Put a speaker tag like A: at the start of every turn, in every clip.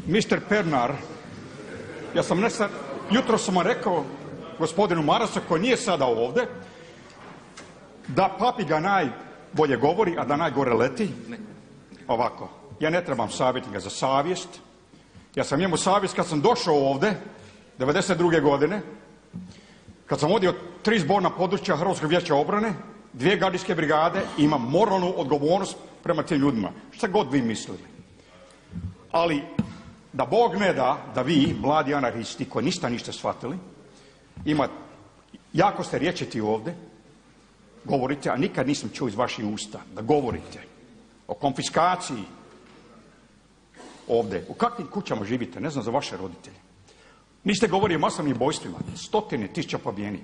A: Mr. Pernar, jutro sam vam rekao gospodinu Marasu koji nije sada ovdje da papiga najbolje govori, a da najgore leti. Ovako, ja ne trebam savjetnika za savjest. Ja sam njemu savjest kad sam došao ovdje 92. godine, kad sam vodio 3 zborna područja Hrvatskog vijeća obrane, 2 gardijske brigade i imam moralnu odgovornost prema tim ljudima. Šta god vi mislili. Ali da Bog ne da vi, mladi anarhisti koji ništa shvatili, jako ste rječiti ovdje, govorite, a nikad nisam čuo iz vaših usta da govorite o konfiskaciji ovdje. U kakvim kućama živite? Ne znam za vaše roditelje. Niste govorili o masovnim ubojstvima, 100.000 pobijenih,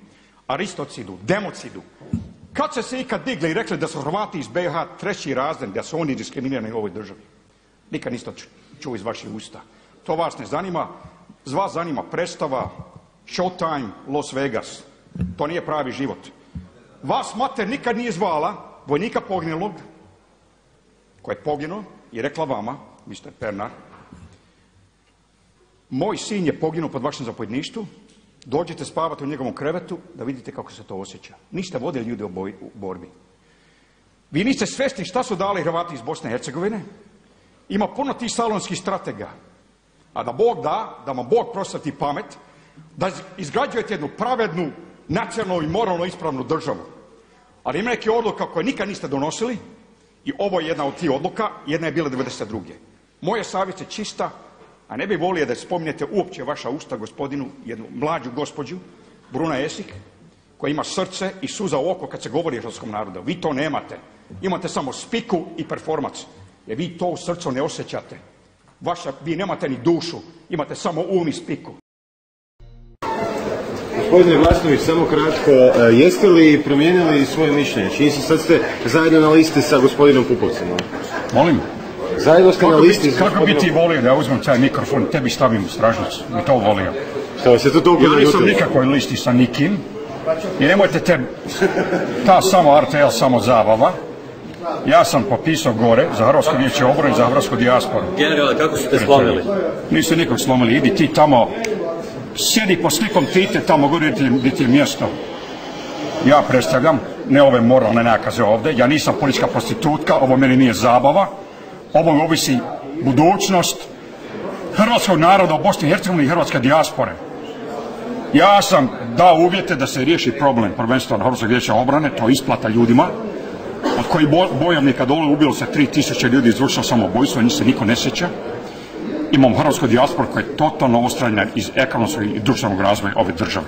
A: aristocidu, democidu. Kad ste se ikad digli i rekli da su Hrvati iz BiH 3. razred, da su oni diskriminirani u ovoj državi? Nikad niste čuo iz vaših usta. To vas ne zanima. Vas zanima predstava, Showtime, Las Vegas. To nije pravi život. Vas mater nikad nije zvala vojnika poginulog koji je poginuo i rekla vama, Mr. Pernar, moj sin je poginuo pod vašem zapovjedništvu, dođite spavati u njegovom krevetu da vidite kako se to osjeća. Niste vodili ljude u borbi. Vi niste svjesni šta su dali Hrvati iz Bosne i Hercegovine. Ima puno tih salonskih stratega. A da Bog da vam Bog prosveti pamet, da izgrađujete jednu pravednu, nacionalnu i moralno ispravnu državu. Ali ima neke odluka koje nikad niste donosili i ovo je jedna od tih odluka, jedna je bila 92. Moja savjest je čista, a ne bi volio da spominjete uopće vaša usta gospodinu, jednu mlađu gospođu, Bruna Esih, koja ima srce i suza u oko kad se govori o hrvatskom narodu. Vi to nemate. Imate samo spiku i performans. Jer vi to u srcu ne osjećate. Vi nemate ni dušu, imate samo um i spiku.
B: Gospodine Glasnović, samo kratko, jeste li promijenili svoje mišljenje? Čini se sad ste zajedno na listi sa gospodinom Pupovcem.
A: Molim?
B: Zajedno ste na listi sa
A: Kako bi ti volio da ja uzmem taj mikrofon, tebi stavim u stražnicu? Bi to volio.
B: Što vas je to toliko
A: ja nisam nikakvoj listi sa nikim. I nemojte ta samo RTL, samo zabava. Ja sam popisao gore za Hrvatsko vijeće obrane i za hrvatsku dijasporu.
C: Generale, kako su te slomili?
A: Nisu nikog slomili, idi ti tamo, sjedi po slikom Tite tamo gore gdje ti je mjesto. Ja predstavljam, ne ove moralne nakaze ovdje, ja nisam politička prostitutka, ovo meni nije zabava, ovo ovisi budućnost hrvatskog naroda u Bosni i Hercegovini i hrvatske dijaspore. Ja sam dao uvjete da se riješi problem prvenstveno Hrvatskog vijeća obrane, to je isplata ljudima, od kojih bojovnika dole ubilo se 3000 ljudi, izvršilo samoubojstvo, njih se niko ne sjeća. Imam hrvatsku dijasporu koja je totalno ostranjena iz ekonomskog i društvenog razvoja ove države.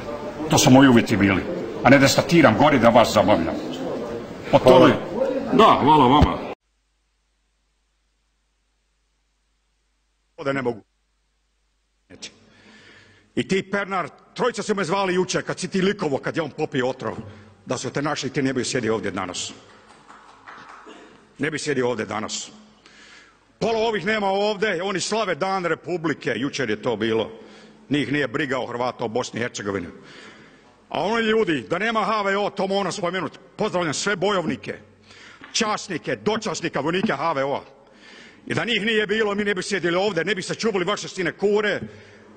A: To su moji uvjeti bili. A ne da statiram gori da vas zabavljam. O tome... Da, hvala vama. Da ne mogu. I ti Pernar, trojica su me zvali jučer kad si ti likovo, kad je on popio otrov. Da su te našli, ti ne bi sjedio ovdje danas. Ne bi sjedio ovdje danas. Pola ovih nema ovdje, oni slave dan Republike, jučer je to bilo. Njih nije briga o Hrvata u Bosni i Hercegovini. A oni ljudi, da nema HVO, to moram spomenuti, pozdravljam sve bojovnike, časnike, dočasnika, vojnike HVO-a. I da njih nije bilo, mi ne bi sjedili ovdje, ne bi sačuvali vaše sinekure,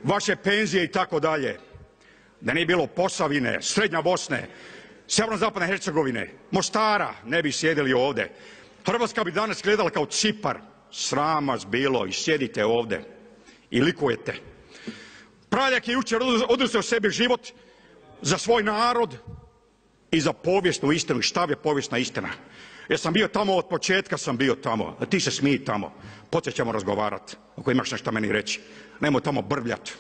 A: vaše penzije i tako dalje. Da nije bilo Posavine, Srednja Bosne, Sjeverno-zapadne Hercegovine, Mostara, ne bi sjedili ovdje. Hrvatska bi danas gledala kao Cipar. Sram vas bilo i sjedite ovdje i likujete. Praljak je jučer oduzeo sebi život za svoj narod i za povijesnu istinu. Šta je povijesna istina? Jer sam bio tamo od početka, sam bio tamo. A ti se smiji tamo. Poslije ćemo razgovarati. Ako imaš nešto meni reći. Nemoj tamo brbljat.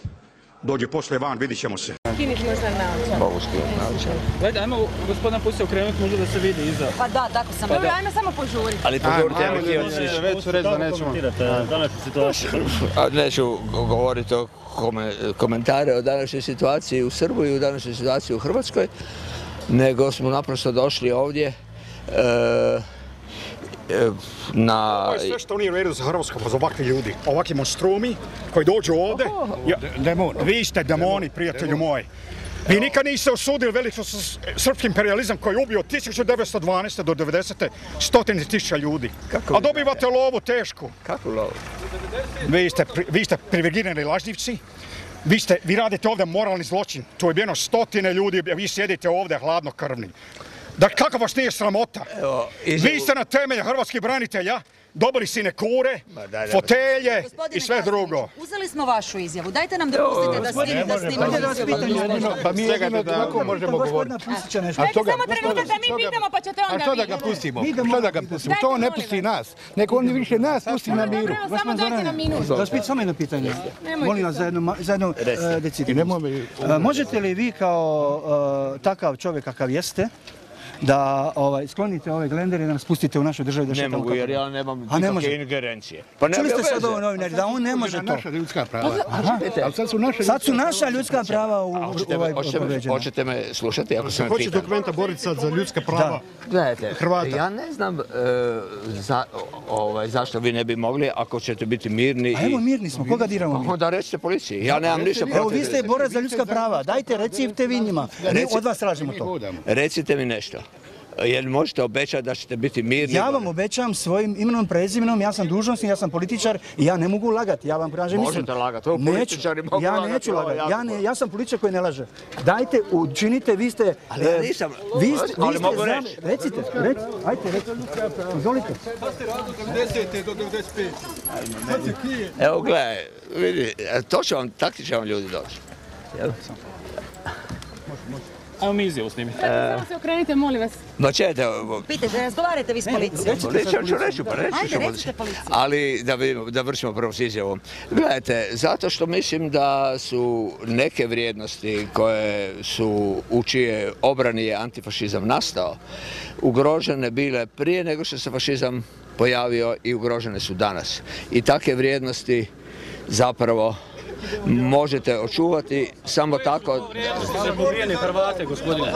A: Dođi poslije van, vidit ćemo se.
D: Skinit možda naočar.
B: Mogu skinit naočar.
E: Gledaj, ajmo gospodina Pusija okrenuti, možda da se vidi iza.
D: Pa da, tako sam. Dobro, ajmo samo požuriti.
C: Ali požurite,
B: Već su reći da nećemo.
E: Današnju situaciju.
F: Neću govoriti o komentare o današnjoj situaciji u Srbiji i u današnjoj situaciji u Hrvatskoj, nego smo naprosto došli ovdje na...
A: Ovo je sve što nije u redu za Hrvatskom, za ovakvi ljudi, ovakvi monstrumi koji dođu ovdje. Vi ste demoni, prijatelju moji. Vi nikad niste osudili veliki srpski imperializam koji je ubio od 1912. do 90. 100.000 ljudi. A dobivate lovu tešku.
F: Kakvu lovu?
A: Vi ste privilegirani lažljivci. Vi radite ovdje moralni zločin. Tu je ubijeno 100 ljudi, vi sjedite ovdje hladnokrvni. Da kako vas nije sramota? Vi ste na temelju hrvatskih branitelja dobili sinekure, fotelje i sve drugo.
D: Uzeli smo vašu izjavu. Dajte nam dopustite da snimimo izjavu.
C: Pa mi jedino tako možemo govoriti.
D: Dajte samo trenutak da mi pitamo pa ćete onda vi.
C: A što da ga pustimo? Što da ga pustimo? To ne pusti nas. Neko on više nas pusti na miru.
D: Samo dajte nam minut.
G: Da spit samo jedno pitanje. Molim vas za jedno decidiranje. Možete li vi kao takav čovjek kakav jeste da sklonite ove glendere i da nas pustite u našoj državi da šetamo?
F: Ne mogu jer ja nemam nikakve ingerencije.
G: Čuli ste sad ovo novinari, da on ne može to?
C: Naša ljudska prava.
G: Sad su naša ljudska prava povređena.
F: Hoćete me slušati ako sam me
C: Hoće
F: pitan?
C: dokumenta boriti sad za ljudska prava
F: Gledajte,
C: Hrvata.
F: ja ne znam zašto vi ne bi mogli ako ćete biti mirni.
G: A evo mirni smo, koga diramo mi?
F: Onda recite policiji, ja nemam ništa protiv.
G: Evo vi ste borac za ljudska prava, dajte recite vi njima. Mi od vas tražimo to.
F: Recite mi nešto. Jel možete obećati da ćete biti mirni?
G: Ja vam obećam svojim imenom, prezimenom, ja sam dužnosnik, ja sam političar i ja ne mogu lagati, ja vam kažem mislim.
F: Možete lagati, ovo političari mogu lagati.
G: Ja neću lagati, ja sam političar koji ne laže. Dajte, učinite, vi ste...
F: Ali ja nisam, ali mogu reći.
G: Recite, ajte, recite. Izvolite.
C: Šta ste radili od 90. do 95?
F: Evo gledaj, vidi, takti će vam ljudi doći.
E: Ajmo mi izjavu snimiti.
D: Samo se okrenite, molim vas.
F: Ma čete,
D: Pitajte, razgovarajte vi s policijom.
F: policijom ću reći, pa reći ću.
D: Ajde, recite policiji.
F: Ali da vršimo prvo s izjavom. Gledajte, zato što mislim da su neke vrijednosti koje su u čije obrani je antifašizam nastao, ugrožene bile prije nego što se fašizam pojavio i ugrožene su danas. I takve vrijednosti zapravo možete očuvati samo tako.
E: Za pobijeni Hrvate, gospodine.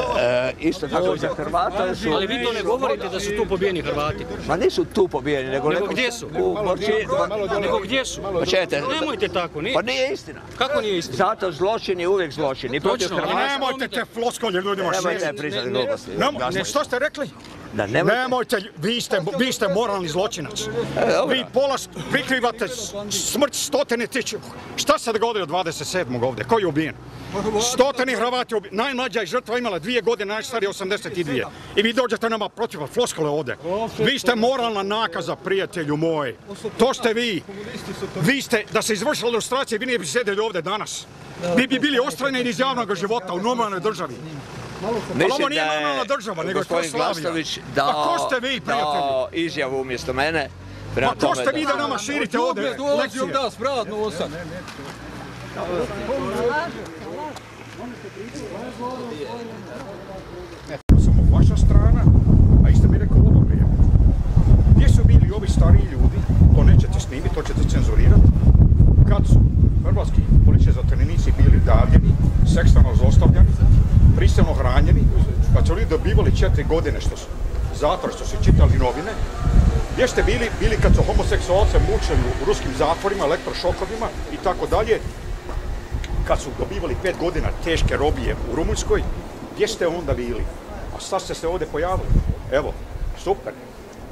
F: Isto tako za Hrvata su...
E: Ali vi to ne govorite da su tu pobijeni Hrvati.
F: Ma nisu tu pobijeni, nego
E: gdje su?
F: Nego
E: gdje su? Nemojte tako, nije.
F: Pa nije istina.
E: Kako nije istina?
F: Zato zločin je uvijek zločin. I protiv
E: Točno,
F: Hrvata.
A: Nemojte te floskolje ljudima
F: Nemojte
A: širiti.
F: priznati gluposti.
A: Što ste rekli?
F: Da, nemojte.
A: Nemojte, vi ste moralni zločinac. Vi prikrivate smrt 100.000. Šta se dogodilo 27. ovdje? Ko je ubijen? 100 Hrvati ubijeni. Najmlađa je žrtva imala 2 godine, najstarija 82. I vi dođete nama protiv floskole ovdje. Vi ste moralna nakaza, prijatelju moj. To ste vi. Vi ste, da se izvršila ilustracija, vi ne bi sjedili ovdje danas. Vi bi bili ostranjeni iz javnog života u normalnoj državi. Ali ovo nije normalna država, nego je to Slavija. Pa ko ste vi, prijatelji?
F: Dao izjavu umjesto mene.
A: Pa ko ste vi da nama širite ovdje lekcije? Samo vaša strana, a isto mi rekao ovo vrijeme. Gdje su bili ovi stariji ljudi, to nećete snimiti, to ćete cenzurirati, kad su hrvatski policijski zatvorenici bili davljeni, seksualno zlostavljani, prisilno hranjeni, kad su ljudi dobivali 4 godine zatvor što su čitali novine. Gdje ste bili kad su homoseksualce mučili u ruskim zatvorima, elektrošokovima i tako dalje, kad su dobivali 5 godina teške robije u Rumunjskoj, gdje ste onda bili? A sad ste se ovdje pojavili. Evo, super.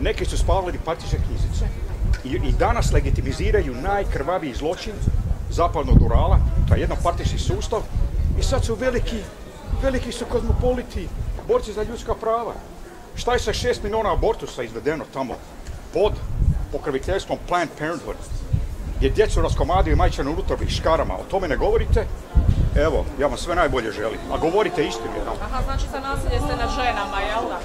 A: Neki su spalili partijske knjižice i danas legitimiziraju najkrvaviji zločin zapadnog Urala, to je jednopartijski sustav, i sad su veliki su kozmopoliti, borci za ljudska prava. Šta je sa 6 milijuna abortusa izvedeno tamo pod pokroviteljstvom Planned Parenthood, gdje djecu raskomaduju majčane unutarnjih škarama, o tome ne govorite? Evo, ja vam sve najbolje želim, a govorite istinu jednom.
D: Aha, znači sa nasilje ste na ženama, jel da?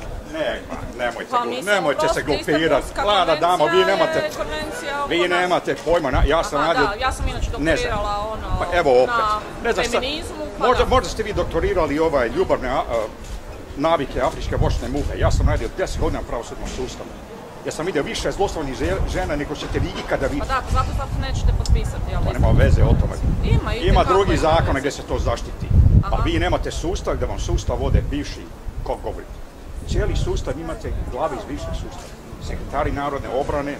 A: Nemojte se glupirati. Mlada dama, vi nemate pojma, ja sam radio...
D: Da, ja sam inače doktorirala
A: na
D: feminizmu.
A: Možda ste vi doktorirali ljubavne navike afričke voćne muhe. Ja sam radio 10 godina u pravosudnom sustavu. Ja sam vidio više zlostavljanih žena nego ćete vi ikada vidjeti.
D: Pa da, zato sad nećete potpisati, jel?
A: Pa nema veze o tome. Ima drugi zakon gdje se to zaštiti. Pa vi nemate sustav da vam sustav vode bivši, kako govorite. Cijeli sustav imate glave iz bivšeg sustava. Sekretari narodne obrane,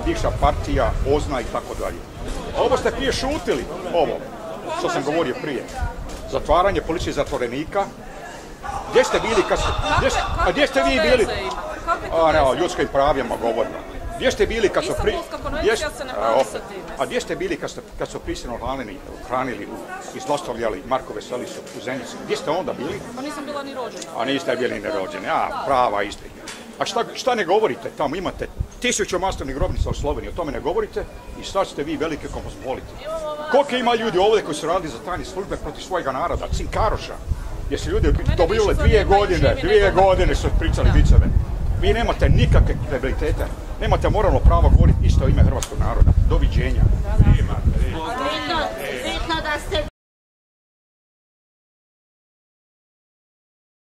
A: bivša partija, OZNA i tako dalje. Ovo ste prije šutili, ovo, što sam govorio prije. zatvaranje policije zatvorenika. Gdje ste bili kad ste... Gdje ste vi bili? O ljudskim pravima govorimo. Gdje ste bili kad su... A gdje ste bili kad su prisilno hranili i zlostavljali Marko Veselicu u Zenici? Gdje ste onda bili?
H: Pa nisam bila ni rođena.
A: A niste bili ni rođeni, prava istina. A šta ne govorite? Tamo imate 1000 masovnih grobnica u Sloveniji, o tome ne govorite i sad ste vi velike kozmopoliti. Koliko ima ljudi ovdje koji su radili za tajne službe protiv svojega naroda, Cinkaroša, gdje su ljudi dobili 2 godine su pričali viceve. Vi nemate nikakve kredibilitete, nemate moralno pravo govoriti isto ime hrvatskog naroda. Doviđenja.